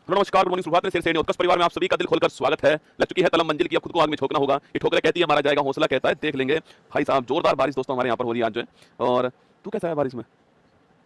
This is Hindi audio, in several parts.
हेलो नमस्कार, गुड मॉर्निंग, सुप्रभात, मेरे शेर उत्कर्ष परिवार में आप सभी का दिल खोलकर स्वागत है। लग चुकी है तलम मंजिल की, अब खुद को आग में झोंकना होगा। ये ठोकरें कहती है मारा जाएगा, हौसला कहता है देख लेंगे। भाई साहब जोरदार बारिश दोस्तों हमारे यहाँ पर हो रही है आज जो है। और तू कैसा है बारिश में?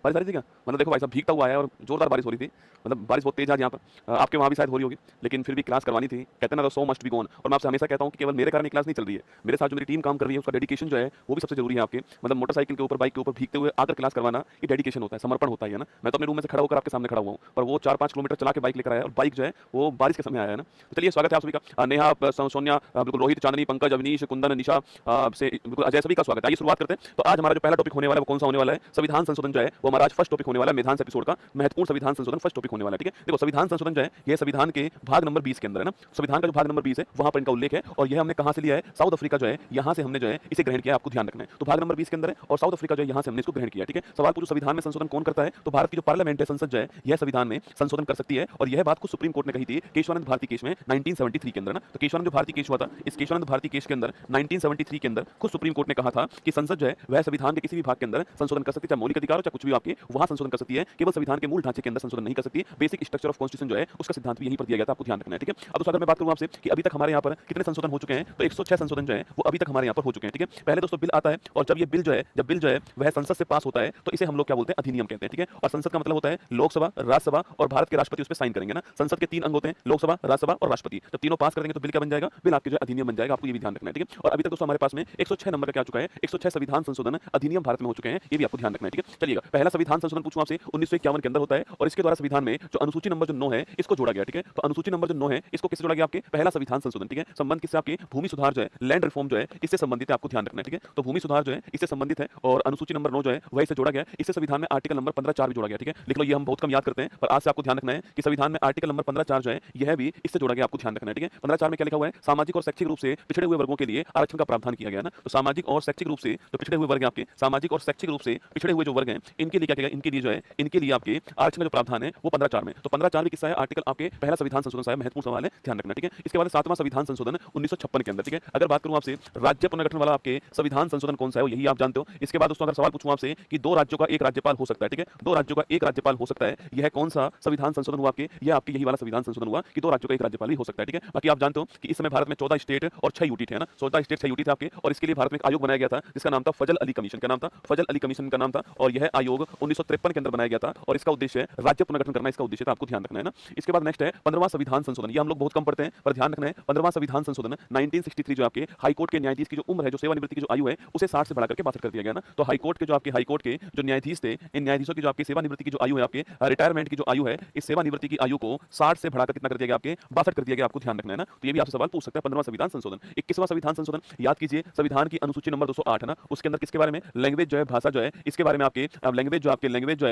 बारिश आ रही थी क्या? मतलब देखो भाई साहब भीगता हुआ है और जोरदार बारिश हो रही थी। मतलब बारिश बहुत तेज है आज यहाँ पर। आपके वहाँ भी शायद हो रही होगी, लेकिन फिर भी क्लास करवानी थी। कहते हैं ना, सो मस्ट बी गोन। और मैं आपसे हमेशा कहता हूँ कि केवल मेरे कारण क्लास नहीं चल रही है, मेरे साथ जो मेरी टीम काम कर रही है उसका डेडिकेशन जो है वो भी सबसे जरूरी है आपके। मतलब मोटरसाइकिल के ऊपर, बाइक के ऊपर भीगते हुए आकर क्लास करवाना, ये डेडिकेशन होता है, समर्पण होता है ना। मैं तो अपने रूम में से खड़ा होकर आपके सामने खड़ा हुआ हूँ, पर वो 4-5 किलोमीटर चला के बाइक लेकर आया, और बाइक जो है वो बारिश के समय आया है ना। तो चलिए स्वागत है आप सभी का। नेहा, सोनिया, बिल्कुल रोहित, चांदनी, पंकज, अवनीश, कुंदन, निशा से बिल्कुल अजय, सभी का स्वागत है। आइए शुरुआत करते हैं। तो आज हमारा जो पहला टॉपिक होने वाला है वो कौन सा होने वाला है? संविधान संशोधन जो है वो हमारा आज फर्स्ट टॉपिक होने वाला है। मेधांश एपिसोड का महत्वपूर्ण संविधान संशोधन फर्स्ट टॉपिक होने वाला है। ठीक है, देखो संविधान संशोधन जो है ये संविधान के भाग नंबर 20 के अंदर है ना। संविधान का जो भाग नंबर 20 है वहां पर इनका उल्लेख है, और यह हमने कहां से लिया है? साउथ अफ्रीका जो है यहां से हमने जो है इसे ग्रहण किया, आपको ध्यान रखना है। तो भाग नंबर 20 के अंदर है और साउथ अफ्रीका जो है यहां से हमने इसको ग्रहण किया। ठीक है, सवाल पूछो संविधान में संशोधन कौन करता है? तो भारत की जो पार्लियामेंट है, संसद जो है, यह संविधान में संशोधन कर सकती है। और यह बात को सुप्रीम कोर्ट ने कही थी केशवानंद भारती केस में 1973 के अंदर ना। तो केशवानंद भारती केस हुआ था, इस केशवानंद भारती केस के अंदर 1973 के अंदर खुद सुप्रीम कोर्ट ने कहा था कि संसद जो है वह संविधान के किसी भी भाग के अंदर संशोधन कर सकती है, चाहे मौलिक अधिकार हो चाहे कुछ भी आपके, वहां संशोधन कर सकती है। केवल संविधान के मूल ढांचे के अंदर संशोधन नहीं कर सकती। बेसिक स्ट्रक्चर ऑफ कॉन्स्टिट्यूशन जो है उसका सिद्धांत भी यहीं पर दिया गया था, आपको ध्यान रखना है। ठीक है, अब दोस्तों अगर मैं बात करूं आपसे कि अभी तक हमारे यहाँ पर कितने संशोधन हो चुके हैं, तो 106 संशोधन जो है वो अभी तक हमारे यहाँ पर हो चुके हैं। ठीक है, पहले दोस्तों बिल आता है, और जब ये बिल जो है, जब बिल जो है वह संसद से पास होता है तो इसे हम लोग क्या बोलते हैं? अधिनियम कहते हैं। ठीक है, और संसद का मतलब होता है लोकसभा, राज्यसभा और भारत के राष्ट्रपति उस पर साइन करेंगे ना। संसद के 3 अंग होते हैं, लोकसभा, राज्यसभा और राष्ट्रपति। जब तीनों पास कर देंगे तो बिल क्या बन जाएगा? बिल आपके जो अधिनियम बन जाएगा, आपको ये भी ध्यान रखना है। ठीक है, और अभी तक दोस्तों हमारे पास में 106 नंबर का क्या चुका है? 106 संविधान संशोधन अधिनियम भारत में हो चुके हैं, ये भी आपको ध्यान रखना है। ठीक है, चलिएगा पहला संविधान संशोधन पूछूं आपसे 1951 के अंदर होता है, और इसके द्वारा संविधान में जो अनुसूची नंबर जो 9 है इसको जोड़ा गया। ठीक है, तो अनुसूची नंबर जो 9 है इसको किससे जोड़ा गया? आपके पहला संविधान संशोधन। ठीक है, संबंध किससे? आपके भूमि सुधार जो है, लैंड रिफॉर्म जो है, इससे संबंधित है, आपको ध्यान रखना है। ठीक है, तो भूमि सुधार जो है इससे संबंधित है, और अनुसूची नंबर 9 जो है वह इससे जोड़ा गया। इससे संविधान में आर्टिकल नंबर 15(4) भी जोड़ा गया। ठीक है, लिख लो, ये हम बहुत कम याद करते हैं, पर आज से आपको ध्यान रखना है कि संविधान में आर्टिकल नंबर 15(4) जो है यह भी इससे जोड़ा गया, आपको ध्यान रखना है। ठीक है, 15(4) में क्या लिखा हुआ है? सामाजिक और शैक्षिक रूप से पिछड़े हुए वर्गों के लिए आरक्षण का प्रावधान किया गया ना। तो सामाजिक और शैक्षिक रूप से जो पिछड़े हुए वर्ग हैं, आपके सामाजिक और शैक्षिक रूप से पिछड़े हुए जो वर्ग हैं, इनके लिए क्या किया? इनके लिए जो है, इनके लिए आपके आरक्षण का जो प्रावधान है वो 15(4) में। तो 15(4) भी किसका है? आर्टिकल आपके पहला संविधान संशोधन सा है, महत्वपूर्ण सवाल है, ध्यान रखना। ठीक है, इसके बाद 7वां संविधान संशोधन 1956 के अंदर। ठीक है, अगर बात करूं आपसे राज्य पुनर्गठन वाला आपके संविधान संशोधन कौन सा है, यही आप जानते हो। इसके बाद दोस्तों अगर सवाल पूछूं आपसे कि 2 राज्यों का एक राज्यपाल हो सकता है, ठीक है, 2 राज्यों का एक राज्यपाल हो सकता है, यह कौन सा संविधान संशोधन हुआ? आपके यह आपके यही वाला संविधान संशोधन हुआ कि 2 राज्यों का एक राज्यपाल ही हो सकता है। ठीक है, बाकी आप जानते हो कि इस समय भारत में 14 स्टेट और 6 यूटी थे, है ना। 14 स्टेट 6 यूटी थे आपके, और इसके लिए भारत में एक आयोग बनाया गया था जिसका नाम था फजल अली कमीशन। का नाम था फजल अली कमीशन का नाम था, और यह आयोग 1953 के अंदर बनाया गया था, और इसका उद्देश्य है राज्य पुनर्गठन करना, इसका उद्देश्य था, आपको ध्यान रखना है ना। इसके बाद नेक्स्ट है 15वां संविधान संशोधन। ये हम लोग बहुत कम पढ़ते हैं, पर ध्यान रखना है 15वां संविधान संशोधन 1963 जो आपके हाईकोर्ट के न्यायाधीश की जो उम्र है, जो सेवानिवृत्ति की जो आयु है, उसे 60 से बढ़ा करके 62 कर दिया गया ना। तो हाईकोर्ट के जो आपके हाईकोर्ट के जो न्यायाधीश थे, इन न्यायाधीशों की जो आपकी सेवानिवृत्ति की जो आयु है, आपके रिटायरमेंट की जो आयु है, इस सेवानिवृत्ति की आयु को 60 से बढ़ाकर कितना कर दिया गया? आपके 62 कर दिया गया, आपको ध्यान रखना है ना। तो ये भी आपसे सवाल पूछ सकता है। 15वां संविधान संशोधन। 21वां संविधान संशोधन याद कीजिए, संविधान की अनुसूची नंबर 208 है ना, उसके अंदर किसके बारे में? लैंग्वेज जो है, भाषा जो है, इसके बारे में आपके लैंग्वेज जो आपके लैंग्वेज जो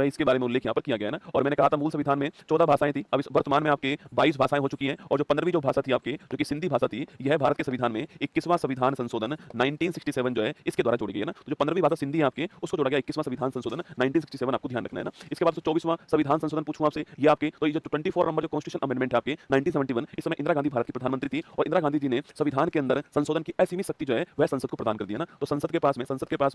है इसके बारे में उल्लेख यहाँ पर किया गया है ना। और मैंने कहा था मूल संविधान में 14 भाषाएं थी, अब इस वर्तमान में आपके 22 भाषाएं हो चुकी हैं, और जो 15वीं जो भाषा थी आपकी, जो कि सिंधी भाषा थी, यह भारत के संविधान में 21वां संविधान संशोधन 1967 जो है इसके द्वारा जोड़ी गई है ना। तो जो 15वीं भाषा सिंधी है आपके, उसको जोड़ा गया 21वां संविधान संशोधन 1967, आपको ध्यान रखना है ना। इसके बाद 24वां संविधान संशोधन पूछूं आपसे, ये आपके तो ये जो 24 नंबर जो कॉन्स्टिट्यूशन अमेंडमेंट है आपके 1971, इस समय इंदिरा गांधी भारत की प्रधानमंत्री थी, और इंदिरा गांधी जी ने संविधान के अंदर संशोधन की असीमित शक्ति जो है वह संसद को प्रदान कर दिया ना। तो संसद के पास में संविधान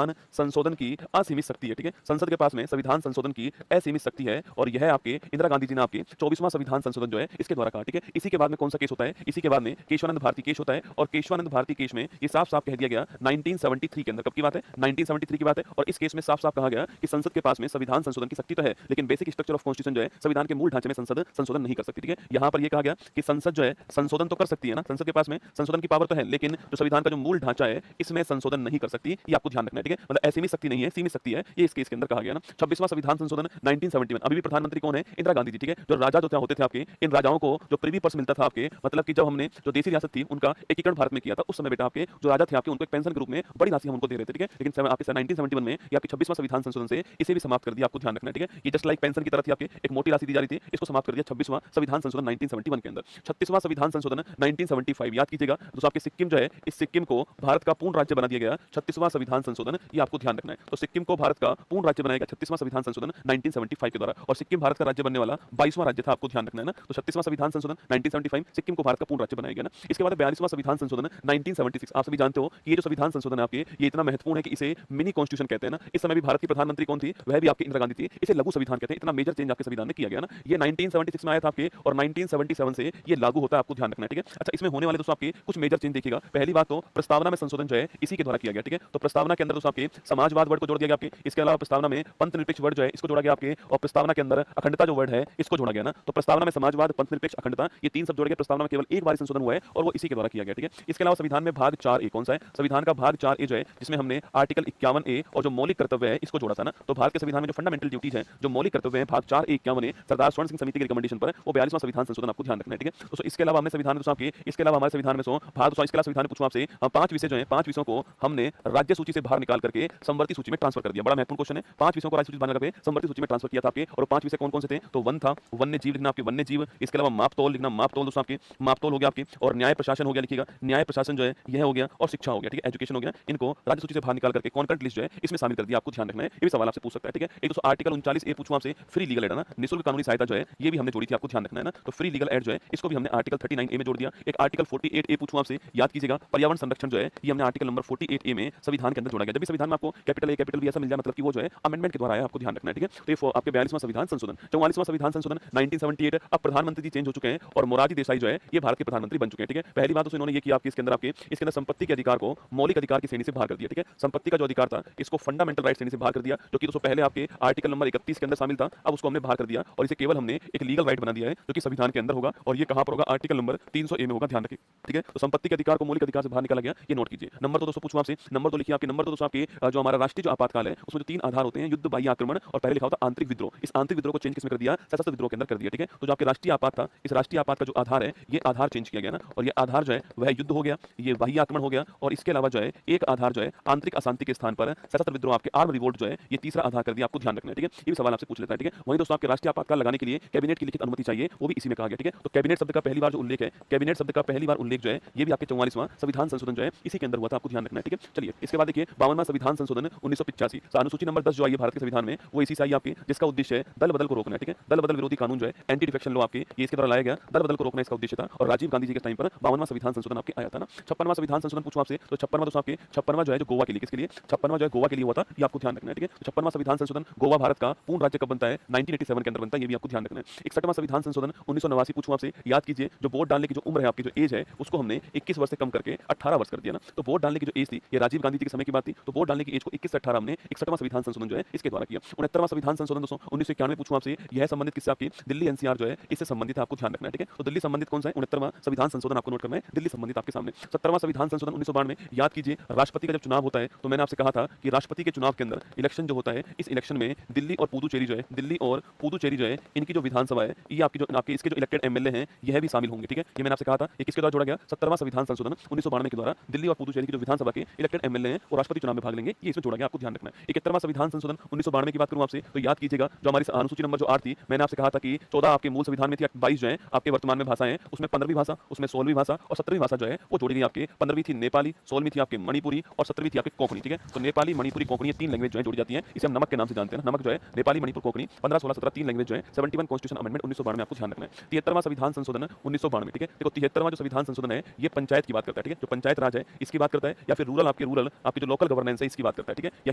संशोधन की असीमित शक्ति है। ठीक है, संसद के पास में संविधान संशोधन की असीमित शक्ति है, और यह आपके इंदिरा गांधी जी ने आपके 24वां संविधान संशोधन जो है इसके द्वारा कहा। ठीक है, इसी के बाद में कौन सा केस होता है? इसी के बाद में केशवानंद भारती केस होता है, और केशवानंद भारती केस में ये साफ साफ कह दिया गया 1973 के अंदर। कब की बात है? 1973 की बात है, और इस केस में साफ साफ कहा गया कि संसद के पास में संविधान संशोधन की शक्ति तो है, लेकिन बेसिक स्ट्रक्चर ऑफ कॉन्स्टिट्यूशन जो है, संविधान के मूल ढांचे में संसद संशोधन नहीं कर सकती। ठीक है, यहां पर यह कहा गया कि संसद जो है संशोधन तो कर सकती है ना, संसद के पास में संशोधन की पावर तो है, लेकिन जो संविधान का जो मूल ढांचा है इसमें संशोधन नहीं कर सकती, ये आपको ध्यान रखना है। ठीक है, मतलब असीमित शक्ति नहीं है, सीमित शक्ति है, ये इस केस के अंदर कहा गया ना। 26वां संविधान संशोधन 1971, अभी भी प्रधानमंत्री कौन है? इंदिरा गांधी जी। ठीक है, जो राजा जो होते थे आपके, इन राजाओं को जो प्रिवी पर्स मिलता था आपके, मतलब कि जब हमने जो देसी रियासत थी उनका एकीकरण भारत में किया था, उस समय बेटा आपके जो राजा थे आपके, उनको एक पेंशन के रूप में बड़ी राशि हम उनको दे रहे थे। ठीक है, लेकिन आपके 1971 में या आपके 26वां संविधान संशोधन से इसे भी समाप्त कर दिया, आपको ध्यान रखना है। ठीक है, ये जस्ट लाइक पेंशन की तरह थी, आपके एक मोटी राशि दी जा रही थी, इसको समाप्त कर दिया 26वां संविधान संशोधन 1971 के अंदर। 36वां संविधान संशोधन 1975, याद कीजिएगा दोस्तों, आपके सिक्किम जो है, इस सिक्किम को भारत का पूर्ण राज्य बना दिया गया 36वां संविधान संशोधन, ये आपको आपको ध्यान रखना है। तो सिक्किम को भारत का पूर्ण राज्य बनाया गया 36वां संविधान संशोधन 1975 के द्वारा, और सिक्किम भारत का राज्य बनने वाला 22वां राज्य था, आपको ध्यान रखना है ना। तो 36वां संविधान संशोधन 1975 सिक्किम को भारत का पूर्ण राज्य बनाया गया ना। इसके बाद 42वां संविधान संशोधन 1976। आप सभी जानते हो कि ये जो संविधान संशोधन है आपके, ये इतना महत्वपूर्ण है कि इसे मिनी कॉन्स्टिट्यूशन कहते हैं ना। इस समय भी भारत की प्रधानमंत्री कौन थी? वह भी आपकी इंदिरा गांधी थी। इसे लघु संविधान कहते हैं। इतना मेजर चेंज आपके संविधान में किया गया ना। ये 1976 में आया था आपके, और 1977 से ये लागू होता है, आपको ध्यान रखना है, ठीक है। अच्छा, इसमें होने वाले दोस्तों आपके कुछ मेजर चेंज देखिएगा। पहली बात तो प्रस्तावना में संशोधन जो है इसी के द्वारा किया गया, ठीक है। तो प्रस्तावना के अंदर दोस्तों आपके समाजवाद वर्ड को जोड़ दिया गया आपके। इसके अलावा प्रस्तावना में पंथ निरपेक्ष वर्ड जो है इसको जोड़ा गया आपके, और प्रस्तावना के अंदर अखंडता जो वर्ड है इसको जोड़ा गया ना। तो प्रस्तावना में समाजवाद, पंथ निरपेक्ष, अखंडता, ये तीन शब्द जोड़े गए। प्रस्तावना में केवल एक बार संशोधन हुआ है और वो इसी के द्वारा किया गया, ठीक है। इसके अलावा संविधान में भाग 4A कौन सा है? संविधान का भाग 4A जो है, जिसमें हमने आर्टिकल 51A और जो मौलिक कर्तव्य है इसको जोड़ा था ना। तो भारत के संविधान में जो फंडामेंटल ड्यूटीज है, जो मौलिक कर्तव्य है, भाग 4A 51A सरदार स्वर्ण सिंह समिति की रिकमेंडेशन पर वो 42वां संविधान संशोधन आपको ध्यान रखना है, ठीक है। तो इसके अलावा हमने संविधान में आपके, इसके अलावा हमारे संविधान में भाग इसके अलावा संविधान में पूछूं आपसे 5 विषय जो है, 5 विषयों को हमने राज्य सूची से बाहर निकाल करके समवर्ती सूची में ट्रांसफर कर दिया। बड़ा महत्वपूर्ण क्वेश्चन है। 5 विषयों को राज्य सूची से बाहर निकाल के समवर्ती सूची में ट्रांसफर किया था आपके, और 5 विषय कौन-कौन से थे? तो वन था, वन्य जीव लिखना आपके, वन्य जीव। इसके अलावा मापतोल लिखना, मापतोल दोस्तों आपके, मापतोल हो गया आपके, और न्याय प्रशासन हो गया, लिखिएगा न्याय प्रशासन जो है यह हो गया, और शिक्षा हो गया, ठीक है, एजुकेशन हो गया। इनको राज्य सूची से बाहर निकाल करके कॉन्करेंट लिस्ट जो है इसमें शामिल कर दिया, आपको ध्यान रखना है। ये भी सवाल आपसे पूछ सकता है, ठीक है। एक दोस्तों आर्टिकल 39A पूछूं आपसे, फ्री लीगल एड है ना, निःशुल्क कानूनी सहायता जो है ये भी हमने जोड़ी थी, आपको ध्यान रखना है ना। तो फ्री लीगल एड जो है इसको भी हमने आर्टिकल 39A में जोड़ दिया। एक आर्टिकल 48A पूछूं आपसे, याद कीजिएगा, पर्यावरण संरक्षण जो है ये हमने आर्टिकल नंबर 48A में संविधान के अंदर जोड़ा गया। जब भी संविधान में आपको कैपिटल A कैपिटल B ऐसा मिल जाए, मतलब कि वो जो है अमेंडमेंट के द्वारा आया, आपको ध्यान रखना है, ठीक है। तो ये आपके 42वां संविधान संशोधन। 44वां संविधान संशोधन 1978। अब प्रधानमंत्री जी चेंज हो चुके हैं और मोरारजी देसाई जो है ये भारत के प्रधानमंत्री बन चुके हैं, ठीक है। पहली बात तो इन्होंने ये किया आपके, इसके अंदर संपत्ति के अधिकार को मौलिक अधिकार की श्रेणी से बाहर कर दिया, ठीक है। संपत्ति का जो अधिकार था इसको फंडामेंटल राइट श्रेणी से बाहर कर दिया, जो कि दोस्तों पहले आपके आर्टिकल नंबर 31 के अंदर शामिल था। अब उसको हमने बाहर कर दिया और इसे केवल हमने एक लीगल राइट बना दिया है, जो कि संविधान के अंदर होगा, और ये कहां पर होगा? आर्टिकल नंबर 300A में होगा, ध्यान रखिए, ठीक है। तो संपत्ति के अधिकार को मौलिक अधिकार से बाहर निकाला गया, ये नोट कीजिए। नंबर 2 दोस्तों पूछूं आपसे, नंबर 2 लिखिए आपके, नंबर 2 दोस्तों आपके जो हमारा राष्ट्रीय जो आपातकाल है उसमें जो 3 आधार होते हैं, युद्ध, बाह्य आक्रमण और पहले लिखा होता आंतरिक विद्रोह। इस आंतरिक विद्रोह को चेंज किसमें कर दिया? सशस्त्र विद्रोह के अंदर कर दिया, ठीक है। तो जो आपके राष्ट्रीय आपात था, इस राष्ट्रीय आपात का जो आधार है ये आधार चेंज किया गया ना, और ये आधार जो है वह युद्ध हो गया, ये बाह्य आक्रमण हो गया, और इसके अलावा जो है एक आधार जो है आंतरिक अशांति के स्थान पर सशस्त्र विद्रोह, आपके आर्म रिवोल्ट जो है ये तीसरा आधार कर दिया, आपको ध्यान रखना है, ठीक है। ये भी सवाल आपसे पूछ लेता है, ठीक है। वहीं दोस्तों आपके राष्ट्रीय आपातकाल लगाने के लिए कैबिनेट की लिखित अनुमति चाहिए, वो भी इसी में कहा गया, ठीक है। तो कैबिनेट शब्द का पहली बार जो उल्लेख है, कैबिनेट शब्द का पहली बार उल्लेख जो है ये भी आपके 44वां संविधान संशोधन जो है इसी के अंदर हुआ था, आपको ध्यान रखना है, ठीक है। चलिए इसके बाद देखिए 52वां संविधान संशोधन 1985। अनुसूची नंबर 10 जो आई है भारत के संविधान में वो इसी से आई आपकी, जिसका उद्देश्य है दल बदल को रोकना है, ठीक है। दल बदल विरोधी कानून जो है, एंटी डिफेक्शन लॉ आपके, ये इसके द्वारा लाया गया, दल बदल को रोकना इसका उद्देश्य था। और राजीव गांधी जी के टाइम पर 52वां संविधान संशोधन आपके आया था ना। 56वां संविधान संशोधन पूछूं आपसे, तो 56वां दोस्तों आपके 56वां जो है जो गोवा के लिए, किसके लिए? 56वां जो है गोवा के लिए हुआ था, ये आपको ध्यान रखना है, ठीक है। 56वां संविधान संशोधन गोवा भारत का पूर्ण राज्य कब बनता है? 1987 के अंदर बनता है, ये भी आपको ध्यान रखना है। 61वां संविधान संशोधन 1989 पूछूं आपसे, याद कीजिए, जो वोट डालने की जो उम्र है आपकी, जो एज है, उसको हमने 21 वर्ष से कम करके 18 वर्ष कर दिया ना। तो वोट डालने की जो एज थी ये राजीव गांधी जी के समय की बात थी, तो वोट डालने की एज को 21 से 18 हमने 61वां संविधान संशोधन जो है इसके द्वारा किया। 69वां संविधान संशोधन दोस्तों 1991 पूछूं आपसे, यह संबंधित किससे? आपकी दिल्ली एनसीआर जो है इससे संबंधित है, आपको ध्यान रखना है, ठीक है। तो दिल्ली संबंधित कौन सा है? 69वां संविधान संशोधन आपको नोट करना है, दिल्ली संबंधित आपके सामने। 70वां संविधान संशोधन 1992, याद कीजिए, राष्ट्रपति का जब चुनाव होता है तो मैंने आपसे कहा था कि राष्ट्रपति के चुनाव के अंदर इलेक्शन जो होता है, इस इलेक्शन में दिल्ली और पुदुचेरी जो है, दिल्ली और पुदुचेरी जो है इनकी जो विधानसभा है, ये आपकी जो आपके इसके जो इलेक्टेड एमएलए हैं यह भी शामिल होंगे, ठीक है। ये मैंने आपसे कहा था, ये किसके द्वारा जोड़ा गया? 70वां संविधान संशोधन 1992 के द्वारा दिल्ली और पुदुचेरी की जो विधानसभा के इलेक्टेड एमएलए हैं और राष्ट्रपति चुनाव में भाग लेंगे, ये इसमें जोड़ा गया, आपको ध्यान रखना है। 71वां संविधान संशोधन 1992 की बात करूं आपसे, तो याद कीजिएगा, जो हमारी अनुसूची नंबर जो 8 थी, मैंने आपसे कहा था कि 14 आपके मूल संविधान में थी, 22 जो है आपके वर्तमान में भाषाएं, उसमें 15वीं भाषा, उसमें 16वीं भाषा और 17वीं भाषा जो है वो जोड़ी गई आपके। 15वीं थी नेपाली, 16वीं थी आपके मणिपुरी और 17वीं थी आपके कोंकणी, ठीक है। तो नेपाली, मणिपुरी, कोंकणी, ये 3 लैंग्वेज जो है जोड़ी जाती हैं, इसे हम नमक के नाम से जानते हैं। नमक जो है नेपाली, मणिपुर, कोंकणी, 15, 16, 17 3 लैंग्वेज जो है 71 कॉन्स्टिट्यूशन अमेंडमेंट 1992 में आपको ध्यान रखना है। 73वां संविधान संशोधन 1992, ठीक है। देखो 73वां जो संविधान संशोधन है ये पंचायत की बात करता है, ठीक है। जो पंचायत राज है इसकी बात करता है, या फिर रूरल आपकी जो लोकल गवर्नेंस है इसकी बात करता है, ठीक है। या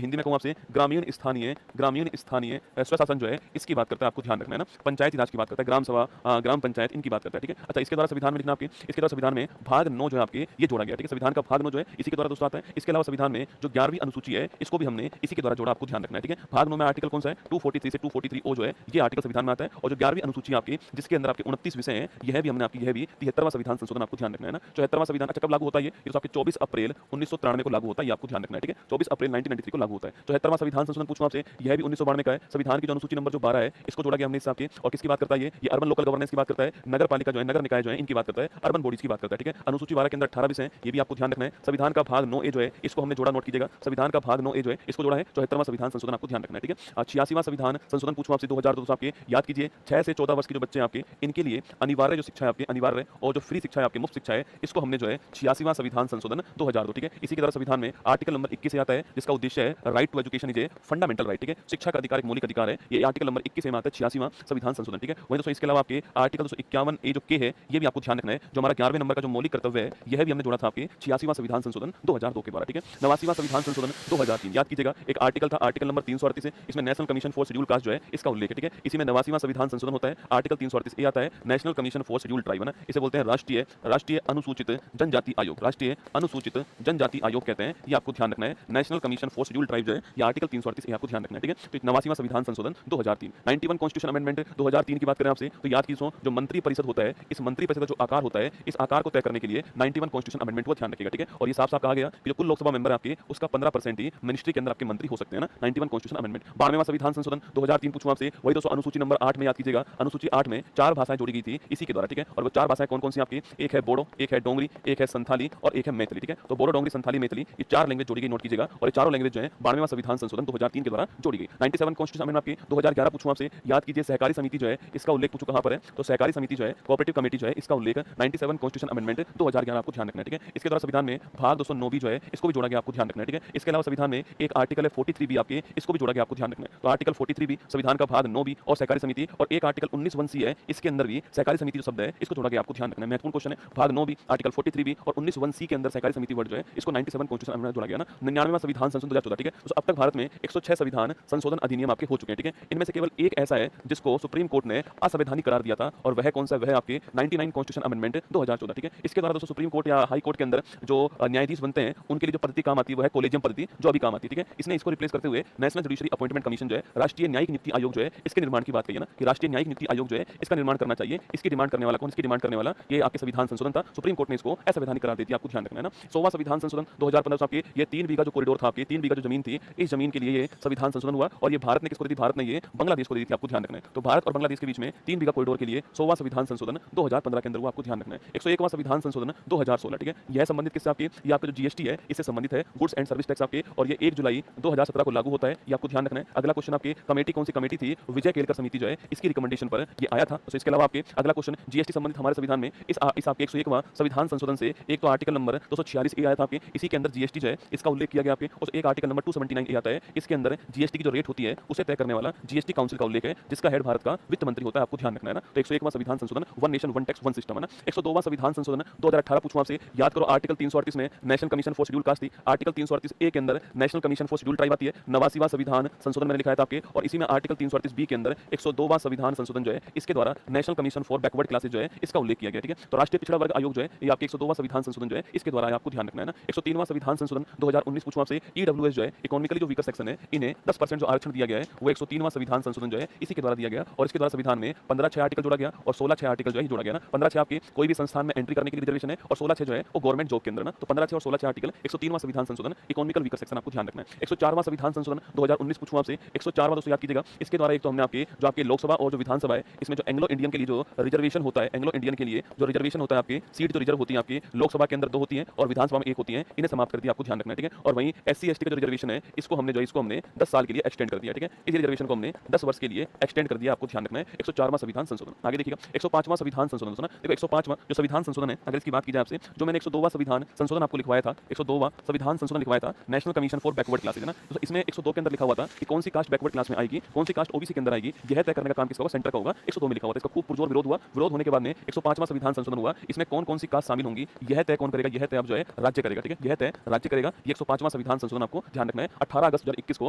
हिंदी में कहूं आपसे ग्रामीण स्थानीय स्वशासन जो है इसकी बात करता है, आपको ध्यान रखना है ना। पंचायती राज की बात करता है, ग्राम सभा, ग्राम पंचायत, इनकी बात करता है, ठीक है। अच्छा, इसके द्वारा संविधान में लिखना आपके, इसके द्वारा संविधान में भाग 9 जो है आपके ये जोड़ा गया, ठीक है। संविधान का भाग 9 जो है इसी के द्वारा दोस्तों आता है। इसके अलावा संविधान में जो 11वीं अनुसूची है इसको भी हमने इसी के द्वारा जोड़ा, आपको ध्यान रखना है, ठीक है। भाग 9 में आर्टिकल कौन सा है? 243 से 243O जो है ये आर्टिकल संविधान में आता है, और जो 11वीं अनुसूची आपकी जिसके अंदर आपके 29 विषय हैं, यह भी हमने आपकी, यह भी 73वां संविधान संशोधन, आपको ध्यान रखना है ना। 74वां संविधान अच्छा कब लागू होता है? ये तो आपके 24 अप्रैल 1993 को लागू होता है, ये आपको ध्यान रखना है, ठीक है। 24 अप्रैल 1993 को लागू होता है। 74वां संविधान संशोधन पूछूं आपसे, यह भी 1992 का है। संविधान की जो अनुसूची नंबर जो 12 है इसको जोड़ा गया हमने इससे आपके, और किसकी बात करता है? ये अर्बन लोकल गवर्नेंस की बात करता है, नगर पालिका जो है, नगर निकाय जो है इनकी बात करता है, अर्बन बॉडीज की बात करता है, ठीक है। अनुसूची 12 के अंदर 18 विषय हैं, ये भी आपको ध्यान रखना है। संविधान का भाग 9A जो है इसको हमने जोड़ा, नोट कीजिएगा, संविधान का भाग 9A जो है इसको जोड़ा है। 74वां संविधान संशोधन आपको ध्यान रखना है, ठीक है। 86वां संविधान संशोधन पूछूं आपसे 2002 आपके, याद कीजिए 6 से 14 वर्ष के जो बच्चे हैं आपके, इनके लिए अनिवार्य जो शिक्षा है आपके, अनिवार्य और जो फ्री शिक्षा है आपकी, मुफ्त शिक्षा है, इसको हमने जो है 86वां संविधान संशोधन 2002, ठीक है। इसी के द्वारा संविधान में आर्टिकल नंबर 21 से आता है, जिसका उद्देश्य है right to education is a fundamental right, ठीक है, शिक्षा का अधिकार एक मौलिक अधिकार है। ये आर्टिकल नंबर 21 में आता है, 86वां संविधान संशोधन, ठीक है। वहीं दोस्तों इसके अलावा आपके आर्टिकल 251 ए जो के है, ये भी आपको ध्यान रखना है। जो हमारा 11वें नंबर का जो मौलिक कर्तव्य है, यह भी हमने जोड़ा था आपके 86वां संविधान संशोधन 2002 के द्वारा, ठीक है। 89वां संविधान संशोधन 2003, याद कीजिएगा, एक आर्टिकल था आर्टिकल नंबर 338 है, इसमें national commission for schedule caste जो है इसका उल्लेख है, ठीक है। इसी में 89वां संविधान संशोधन होता है, आर्टिकल 338 ए आता है, national commission for schedule tribe, है ना, इसे बोलते हैं राष्ट्रीय अनुसूचित जनजाति आयोग, राष्ट्रीय अनुसूचित जनजाति आयोग कहते हैं। ये आपको ध्यान रखना है। National commission for schedule tribe जो है ये आर्टिकल 338 आपको ध्यान रखना है, ठीक है। तो 89वां संविधान संशोधन 2003, 91 कॉन्स्टिट्यूशन अमेंडमेंट 2003 की बात करें आपसे, तो याद कीजिए जो मंत्री परिषद होता है, इस मंत्री परिषद का जो आकार होता है, इस आकार को तय करने के लिए 91 कॉन्स्टिट्यूशन अमेंडमेंट को ध्यान रखिएगा, ठीक है। और ये साफ साफ कहा गया कि जो कुल लोकसभा मेंबर आपके उसका 15% ही मिनिस्ट्री के अंदर आपके मंत्री हो सकते हैं ना, 91 कॉन्स्टिट्यूशन अमेंडमेंट। 92वां संविधान संशोधन 2003 पूछूं आपसे, वही दोस्तों अनुसूची नंबर 8 में याद कीजिएगा, अनुसूची 8 में 4 भाषाएं जोड़ी गई थी इसी के द्वारा, ठीक है। और वो 4 भाषाएं कौन-कौन सी आपकी, एक है बोडो, एक है डोंगरी, एक है संथाली और एक है मैथिली, ठीक है। तो बोडो, डोंगरी, संथाली, मैथिली ये 4 लैंग्वेज जोड़ी गई, नोट कीजिएगा। और ये चारों लैंग्वेज जो है 92वां संविधान संशोधन 2003 के द्वारा जोड़ी गई। 97 कॉन्स्टिट्यूशन अमेंडमेंट आपकी 2011 पूछूं आपसे, याद कीजिए सहकारी समिति जो है इसका उल्लेख पूछो कहां पर है, तो सहकारी समिति जो है कोऑपरेटिव कमेटी जो है इसका उल्लेख 97 कॉन्स्टिट्यूशन अमेंडमेंट 2011 आपको ध्यान रखना है, ठीक है। इसके द्वारा संविधान में भाग 209 भी जो है इसको भी जोड़ा गया, आपको ध्यान रखना है, ठीक है। इसके अलावा संविधान में एक आर्टिकल है 43 भी आपके, इसको भी जोड़ा गया, आपको ध्यान रखना है। तो आर्टिकल 43 भी संविधान का भाग 9 भी और सहकारी समिति, और एक आर्टिकल 19(1)(c) है, इसके अंदर भी सहकारी समिति जो शब्द है इसको जोड़ा गया, आपको ध्यान रखना है। महत्वपूर्ण क्वेश्चन है, भाग 9 भी, आर्टिकल 43 भी और 19(1)(c) के अंदर सहकारी समिति वर्ड जो है इसको 97 कॉन्स्टिट्यूशन अमेंडमेंट जोड़ा गया ना। 99वां संविधान संशोधन 2014, ठीक है। तो अब तक भारत में 106 संविधान संशोधन अधिनियम आपके हो चुके हैं, ठीक है। इनमें से केवल एक ऐसा है जिसको सुप्रीम कोर्ट ने असंवैधानिक करार दिया था, और वह कौन सा, वह आपके 99 कॉन्स्टिट्यूशन अमेंडमेंट 2014, ठीक है। इसके द्वारा दोस्तों सुप्रीम कोर्ट या हाई कोर्ट के अंदर जो न्यायाधीश बनते हैं उनके लिए जो पद्धति काम आती है वो है कोलेजियम पद्धति, जो अभी काम आती है, ठीक है। इसने इसको रिप्लेस करते हुए नेशनल जुडिशरी अपॉइंटमेंट कमीशन जो है, राष्ट्रीय न्यायिक नियुक्ति आयोग जो है इसके निर्माण की बात कही है ना, कि राष्ट्रीय न्यायिक नियुक्ति आयोग जो है इसका निर्माण करना चाहिए। इसकी डिमांड करने वाला कौन, इसकी डिमांड करने वाला ये आपके संविधान संशोधन था। सुप्रीम कोर्ट ने इसको असंवैधानिक करार देती है, आपको ध्यान रखना है ना। 100वां संविधान संशोधन 2015 आपके, ये 3 बीघा जो कॉरिडोर था आपके, 3 बीघा जो जमीन थी, इस जमीन के लिए ये संविधान संशोधन हुआ, और ये भारत ने किसको दी थी, भारत ने ये बांग्लादेश को दी थी, आपको ध्यान रखना है। तो भारत और बांग्लादेश के बीच में 3 बीघा कॉरिडोर के लिए 100वां संविधान संशोधन 2015 के अंदर वो आपको ध्यान रखना है। 101वां संविधान संशोधन 2016, ठीक है। यह संबंधित किससे आपके, ये आपका जो जीएसटी है इससे संबंधित है, गुड्स एंड सर्विस टैक्स आपके, और ये 1 जुलाई 2017 को लागू होता है, ये आपको ध्यान रखना है। अगला क्वेश्चन आपके, कमेटी कौन सी कमेटी थी, विजय केलकर समिति जो है इसकी रिकमेंडेशन पर ये आया था। तो इसके अलावा आपके अगला क्वेश्चन जीएसटी संबंधित हमारे संविधान में इस आपके 101वां संविधान संशोधन से एक तो आर्टिकल नंबर 246 ए आया था आपके, इसी के अंदर जीएसटी जो है इसका उल्लेख किया गया आपके, और एक आर्टिकल नंबर 279 ए आता है, इसके अंदर जीएसटी की जो रेट होती है उसे तय करने वाला जीएसटी काउंसिल का उल्लेख है, जिसका हेड भारत का वित्त मंत्री होता है, आपको ध्यान रखना है ना। तो 101वां संविधान संशोधन, one nation one tax one system, है ना। 102वां संविधान संशोधन 2018 पूछूं आपसे, याद करो आर्टिकल 338 में national commission for schedule caste थी, आर्टिकल 338 ए के अंदर national commission for schedule tribe आती है। 89वां संविधान संशोधन मैंने लिखा है आपके, और इसी में आर्टिकल 338 बी के अंदर 102वां संविधान संशोधन जो है इसके द्वारा national commission for backward classes जो है इसका उल्लेख किया गया, ठीक है। तो राष्ट्रीय पिछड़ा वर्ग आयोग जो है ये आपके 102वां संविधान संशोधन जो है इसके द्वारा आपको ध्यान रखना है ना। 103वां संविधान संशोधन 2019 पूछूं आपसे, ईडब्ल्यूएस जो है इकोनॉमिकली जो वीकर सेक्शन है इन्हें 10% जो आरक्षण दिया गया है वो 103वां संविधान संशोधन जो है इसी के द्वारा दिया गया, और इसके द्वारा संविधान में 15(6) आर्टिकल जोड़ा गया और 16(6) आर्टिकल जो है जोड़ा गया ना। 15(6) आपके कोई भी संस्थान में एंट्री करने के लिए रिजर्वेशन है, और 16(6) जो है वो गवर्नमेंट जॉब के अंदर ना। तो 15(6) और 16(6) आर्टिकल 103वां संविधान संशोधन इकोनॉमिकल वीकर सेक्शन आपको ध्यान रखना है। 104वां संविधान संशोधन 2019 पूछूं आपसे, 104वां दोस्तों याद कीजिएगा, इसके द्वारा एक तो हमने आपके जो आपके लोकसभा और जो विधानसभा है इसमें जो एंग्लो इंडियन के लिए जो रिजर्वेशन होता है, एंग्लो इंडियन के लिए जो रिजर्वेशन होता है आपकी सीट जो रिजर्व होती है आपकी लोकसभा के अंदर 2 होती हैं और विधानसभा में 1 होती है, इन्हें समाप्त कर दिया, आपको ध्यान रखना है, ठीक है। और वहीं एससी एसटी का जो रिजर्वेशन है इसको हमने 10 साल के लिए एक्सटेंड कर दिया, ठीक है। इस रिजर्वेशन को हमने 10 वर्ष के लिए एक्सटेंड कर दिया, आपको ध्यान रखना है। 104वां संविधान संशोधन, आगे देखिएगा 105वां संविधान संशोधन सुना, देखो 105वां जो संविधान संशोधन है, अगर इसकी बात की जाए आपसे, जो मैंने 102वां संविधान संशोधन आपको लिखवाया था, 102वां संविधान संशोधन लिखवाया था national commission for backward classes, है ना। तो इसमें 102 के अंदर लिखा हुआ था कि कौन सी कास्ट बैकवर्ड क्लास में आएगी, कौन सी कास्ट ओबीसी के अंदर आएगी, यह तय करने का काम किसका होगा, सेंटर का होगा। 102 में लिखा हुआ था, इसका खूब पुरजोर विरोध हुआ, विरोध होने के बाद में 105वां संविधान संशोधन हुआ, इसमें कौन कौन सी कास्ट शामिल होंगी यह तय कौन करेगा, यह तय अब जो है राज्य करेगा, ठीक है। यह तय राज्य करेगा, ये 105वां संविधान संशोधन आपको ध्यान रखना है। 18 अगस्त 2021 को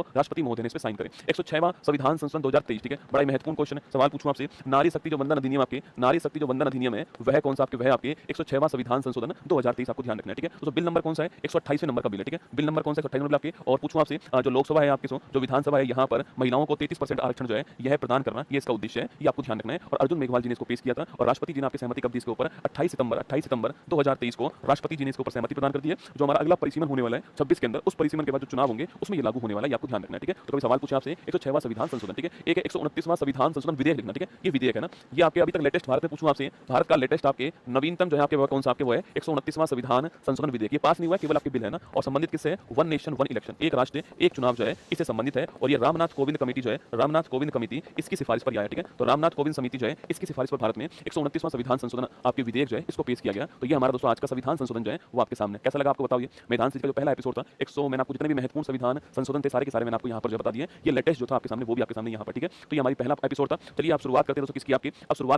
राष्ट्रपति महोदय ने इस पे साइन करे। 106वां संविधान संशोधन 2023, ठीक है। बड़ा ही महत्वपूर्ण क्वेश्चन सवाल पूछूं आपसे, नारी शक्ति जो वंदन अधिनियम आपके, नारी शक्ति जो वंदन अधिनियम है वह कौन सा आपके, वह आपके 106वां संविधान संशोधन 2023 आपको ध्यान रखना है, ठीक है। तो बिल नंबर कौन सा है, 128वें नंबर का बिल है, ठीक है। बिल नंबर कौन सा, 128 नंबर आपके। और पूछूं आपसे जो लोकसभा है आपके, जो विधानसभा है यहाँ पर महिलाओं को 33% आरक्षण जो है यह प्रदान करना, ये इसका उद्देश्य है, ये आपको ध्यान रखना है। और अर्जुन मेघवाल जी ने इसको पेश किया था और राष्ट्रपति जी ने आपकी सहमति कब दी इसके ऊपर, 28 सितंबर 2023 को राष्ट्रपति जी ने इसके ऊपर सहमति प्रदान कर दी है। जो हमारा अगला परिसीमन होने वाला है 26 के अंदर, उस परिसीमन के बाद जो चुनाव होंगे उसमें ये लागू होने वाला है, आपको ध्यान रखना है, ठीक है। तो कभी सवाल पूछे आपसे 106वां संविधान संशोधन, ठीक है। एक 129वां संविधान संशोधन विधेयक लिखना, ठीक है। ये विधेयक है ना, ये आपके अभी तक लेटेस्ट भारत में पूछूं आपसे, भारत का लेटेस्ट आपके नवीनतम जो है आपके वो कौन सा आपके वो है 129वां संविधान संशोधन विधेयक। ये पास नहीं हुआ, केवल आपके बिल है ना, और संबंधित किससे है, वन नेशन वन इलेक्शन, एक राष्ट्र एक चुनाव जो है इससे संबंधित है। और ये रामनाथ कोविंद कमेटी जो है, रामनाथ कोविंद कमेटी इसकी सिफारिश पर आया, ठीक है। तो रामनाथ कोविंद समिति जो है इसकी सिफारिश पर भारत में 129वां संविधान संशोधन आपके विधेयक जो है इसको पेश किया गया। तो ये हमारा दोस्तों आज का संविधान संशोधन जो है वो आपके सामने कैसा लगा आपको बताओ। ये मैदान सिटी का जो पहला एपिसोड था, 100 मैंने मैंने आपको जितने भी महत्वपूर्ण संविधान संशोधन थे सारे के सारे मैंने आपको यहाँ पर जो बता दिए। ये लेटेस्ट जो था आपके सामने वो भी आपके सामने यहाँ पर, ठीक है। तो ये हमारी पहला एपिसोड था। चलिए आप शुरुआत करते हैं दोस्तों किसकी, आपकी। अब शुरुआत